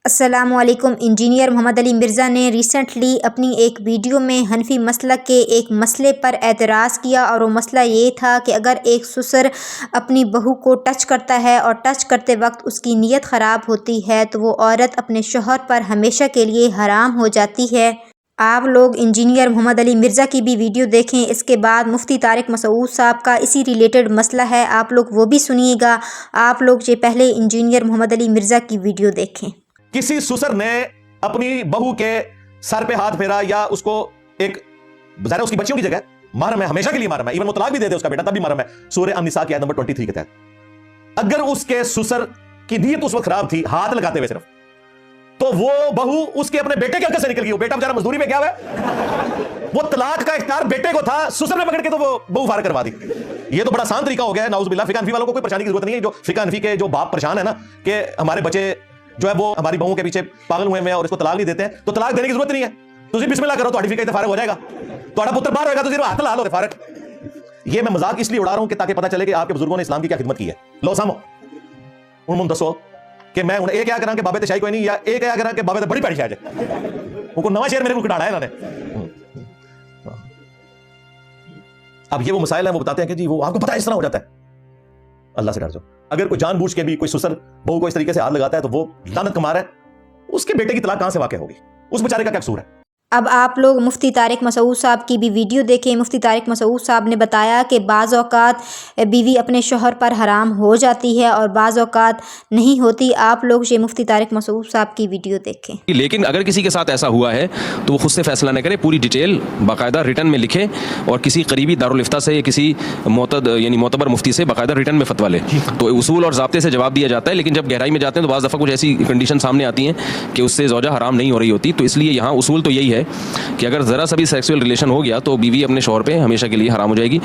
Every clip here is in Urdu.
السلام علیکم۔ انجینئر محمد علی مرزا نے ریسنٹلی اپنی ایک ویڈیو میں حنفی مسلک کے ایک مسئلے پر اعتراض کیا، اور وہ مسئلہ یہ تھا کہ اگر ایک سسر اپنی بہو کو ٹچ کرتا ہے اور ٹچ کرتے وقت اس کی نیت خراب ہوتی ہے تو وہ عورت اپنے شوہر پر ہمیشہ کے لیے حرام ہو جاتی ہے۔ آپ لوگ انجینئر محمد علی مرزا کی بھی ویڈیو دیکھیں۔ اس کے بعد مفتی طارق مسعود صاحب کا اسی ریلیٹڈ مسئلہ ہے، آپ لوگ وہ بھی سنیے گا۔ آپ لوگ یہ پہلے انجینئر محمد علی مرزا کی ویڈیو دیکھیں۔ کسی سسر نے اپنی بہو کے سر پہ ہاتھ پھیرا یا اس کو ایک ظاہر اس کی بچیوں کی جگہ محرم ہے، ہمیشہ کے لیے محرم ہے، ایون وہ طلاق بھی دے دے اس کا بیٹا تب بھی محرم ہے، سورہ النساء کی آیت نمبر 23 کے تحت۔ اگر اس کے سسر کی نیت اس وقت خراب تھی ہاتھ لگاتے ہوئے صرف، تو وہ بہو اس کے اپنے بیٹے کے حق سے نکل گئی، وہ بیٹا بیچارہ مزدوری میں گیا ہوا ہے، وہ طلاق کا اختیار بیٹے کو تھا، سسر نے پکڑ کے تو وہ بہو فارغ کروا دی۔ یہ تو بڑا آسان طریقہ ہو گیا ہے، نعوذ باللہ۔ فقہ حنفی والوں کو کوئی پریشانی کی ضرورت نہیں ہے، جو فقہ حنفی کے جو باپ پریشان ہے نا کہ ہمارے بچے جو ہے وہ ہماری بہوؤں کے پیچھے پاگل ہوئے ہیں اور اس کو طلاق نہیں دیتے ہیں، تو طلاق دینے کی ضرورت نہیں ہے، تسی بسم اللہ کرو، تہاڈی فقہ تے فارغ ہو جائے گا، تہاڈا پتر باہر ہوئے گا تو صرف ہاتھ لال ہو فارغ۔ یہ میں مذاق اس لیے اڑا رہا ہوں کہ تاکہ پتہ چلے کہ آپ کے بزرگوں نے اسلام کی کیا خدمت کی ہے۔ لو سامو ان دسو کہ میں ایک کیا کراں کہ بابے تے شاہی کوئی نہیں، یا ایک کیا کراں کہ بابے تے بڑی پیڑی شاہ ہے، ان کو نواں شعر میرے کو کھڑانا ہے انہوں نے۔ اب یہ وہ مسائل ہیں، وہ بتاتے ہیں کہ جی وہ آپ کو پتہ ہے اس طرح ہو جاتا ہے۔ اللہ سے ڈر جاؤ۔ اگر کوئی جان بوجھ کے بھی کوئی سسر بہو کو اس طریقے سے ہاتھ لگاتا ہے تو وہ لعنت کما رہا ہے، اس کے بیٹے کی طلاق کہاں سے واقع ہوگی؟ اس بیچارے کا کیا قصور ہے؟ اب آپ لوگ مفتی طارق مسعود صاحب کی بھی ویڈیو دیکھیں۔ مفتی طارق مسعود صاحب نے بتایا کہ بعض اوقات بیوی اپنے شوہر پر حرام ہو جاتی ہے اور بعض اوقات نہیں ہوتی۔ آپ لوگ یہ مفتی طارق مسعود صاحب کی ویڈیو دیکھیں۔ لیکن اگر کسی کے ساتھ ایسا ہوا ہے تو وہ خود سے فیصلہ نہ کرے، پوری ڈیٹیل باقاعدہ ریٹن میں لکھے اور کسی قریبی دارالفتہ سے یا کسی معتبر مفتی سے باقاعدہ ریٹن میں فتویٰ لے، تو اصول اور ضابطے سے جواب دیا جاتا ہے۔ لیکن جب گہرائی میں جاتے ہیں تو بعض دفعہ کچھ ایسی کنڈیشن سامنے آتی ہیں کہ اس سے زوجہ حرام نہیں ہو رہی ہوتی، تو اس لیے یہاں اصول تو یہی ہے کہ اگر ذرا سا بھی سیکسول ریلیشن ہو گیا تو بیوی اپنے شوہر پہ ہمیشہ کے لیے حرام ہو جائے گی۔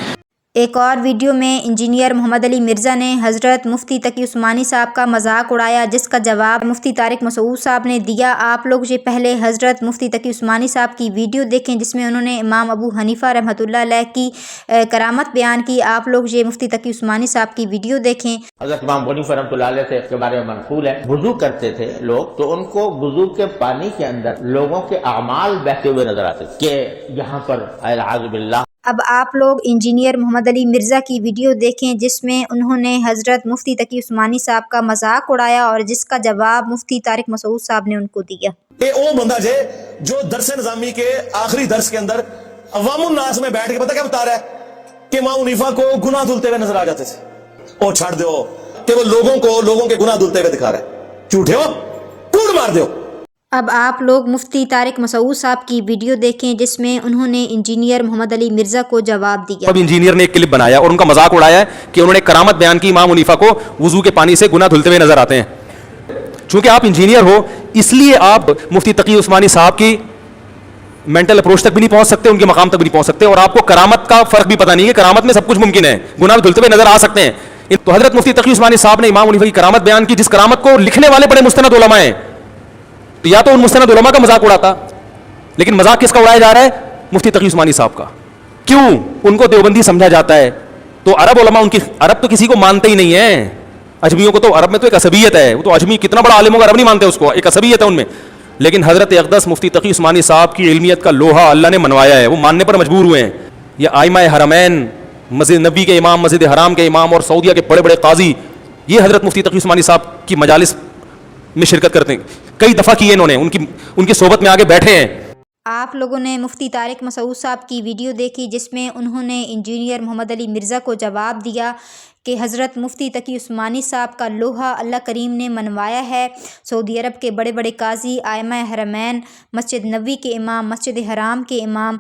ایک اور ویڈیو میں انجینئر محمد علی مرزا نے حضرت مفتی تقی عثمانی صاحب کا مذاق اڑایا، جس کا جواب مفتی طارق مسعود صاحب نے دیا۔ آپ لوگ یہ پہلے حضرت مفتی تقی عثمانی صاحب کی ویڈیو دیکھیں جس میں انہوں نے امام ابو حنیفہ رحمۃ اللہ علیہ کی کرامت بیان کی۔ آپ لوگ یہ مفتی تقی عثمانی صاحب کی ویڈیو دیکھیں۔ حضرت امام ابو حنیفہ رحمۃ اللہ علیہ سے اس کے بارے میں منقول ہے، وضو کرتے تھے لوگ تو ان کو وضو کے پانی کے اندر لوگوں کے اعمال بہتے ہوئے نظر آتے تھے، کہ یہاں پر اعوذ باللہ۔ اب آپ لوگ انجینئر محمد علی مرزا کی ویڈیو دیکھیں جس میں انہوں نے حضرت مفتی تقی عثمانی صاحب کا مذاق اڑایا اور جس کا جواب مفتی طارق مسعود صاحب نے ان کو دیا۔ وہ بندہ جو درس نظامی کے آخری درس کے اندر عوام الناس میں بیٹھ کے پتہ کیا بتا رہا ہے کہ امام حنیفہ کو گناہ دھلتے ہوئے نظر آ جاتے تھے۔ او چھڑ دو کہ وہ لوگوں کے گناہ دھلتے ہوئے دکھا رہا ہے، جھوٹے ہو، کوڑ مار دو۔ اب آپ لوگ مفتی طارق مسعود صاحب کی ویڈیو دیکھیں جس میں انہوں نے انجینئر محمد علی مرزا کو جواب دیا۔ اب انجینئر نے ایک کلپ بنایا اور ان کا مذاق اڑایا ہے کہ انہوں نے کرامت بیان کی امام حنیفہ کو وضو کے پانی سے گناہ دھلتے ہوئے نظر آتے ہیں۔ چونکہ آپ انجینئر ہو اس لیے آپ مفتی تقی عثمانی صاحب کی مینٹل اپروچ تک بھی نہیں پہنچ سکتے، ان کے مقام تک بھی نہیں پہنچ سکتے، اور آپ کو کرامت کا فرق بھی پتہ نہیں ہے۔ کرامت میں سب کچھ ممکن ہے، گناہ دھلتے ہوئے نظر آ سکتے ہیں۔ تو حضرت مفتی تقی عثمانی صاحب نے امام حنیفہ کی کرامت بیان کی، جس کرامت کو لکھنے والے بڑے مستند علماء ہیں، تو یا تو ان مستند علماء کا مذاق اڑاتا، لیکن مذاق کس کا اڑایا جا رہا ہے؟ مفتی تقی عثمانی صاحب کا۔ کیوں؟ ان کو دیوبندی سمجھا جاتا ہے، تو عرب علماء عرب تو کسی کو مانتے ہی نہیں ہیں، اجمیوں کو تو عرب میں تو ایک عصبیت ہے، وہ تو اجمی کتنا بڑا عالم ہوگا عرب نہیں مانتے اس کو، ایک عصبیت ہے ان میں۔ لیکن حضرت اقدس مفتی تقی عثمانی صاحب کی علمیت کا لوہا اللہ نے منوایا ہے، وہ ماننے پر مجبور ہوئے ہیں۔ یہ ائمہ حرمین، مسجد نبی کے امام، مسجد حرام کے امام اور سعودیہ کے بڑے بڑے قاضی، یہ حضرت مفتی تقی عثمانی صاحب کی مجالس میں شرکت کرتے ہیں، کئی دفعہ کیے انہوں نے، ان کی صحبت میں آگے بیٹھے ہیں۔ آپ لوگوں نے مفتی طارق مسعود صاحب کی ویڈیو دیکھی جس میں انہوں نے انجینئر محمد علی مرزا کو جواب دیا کہ حضرت مفتی تقی عثمانی صاحب کا لوہا اللہ کریم نے منوایا ہے۔ سعودی عرب کے بڑے بڑے قاضی، ائمہ حرمین، مسجد نبوی کے امام، مسجد حرام کے امام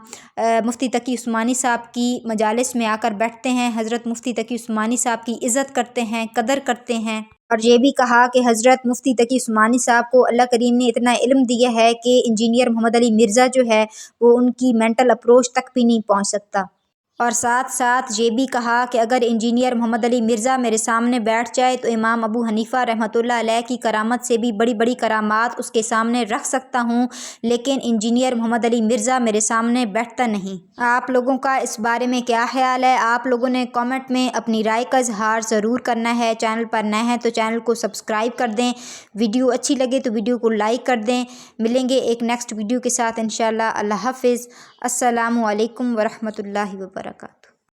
مفتی تقی عثمانی صاحب کی مجالس میں آ کر بیٹھتے ہیں، حضرت مفتی تقی عثمانی صاحب کی عزت کرتے ہیں، قدر کرتے ہیں، اور یہ بھی کہا کہ حضرت مفتی تقی عثمانی صاحب کو اللہ کریم نے اتنا علم دیا ہے کہ انجینئر محمد علی مرزا جو ہے وہ ان کی مینٹل اپروچ تک بھی نہیں پہنچ سکتا۔ اور ساتھ ساتھ یہ بھی کہا کہ اگر انجینئر محمد علی مرزا میرے سامنے بیٹھ جائے تو امام ابو حنیفہ رحمۃ اللہ علیہ کی کرامت سے بھی بڑی بڑی کرامات اس کے سامنے رکھ سکتا ہوں، لیکن انجینئر محمد علی مرزا میرے سامنے بیٹھتا نہیں۔ آپ لوگوں کا اس بارے میں کیا خیال ہے؟ آپ لوگوں نے کامنٹ میں اپنی رائے کا اظہار ضرور کرنا ہے۔ چینل پر نئے ہیں تو چینل کو سبسکرائب کر دیں، ویڈیو اچھی لگے تو ویڈیو کو لائک کر دیں۔ ملیں گے ایک نیکسٹ ویڈیو کے ساتھ انشاءاللہ۔ اللہ حافظ۔ السلام علیکم ورحمۃ اللہ وبرکاتہ۔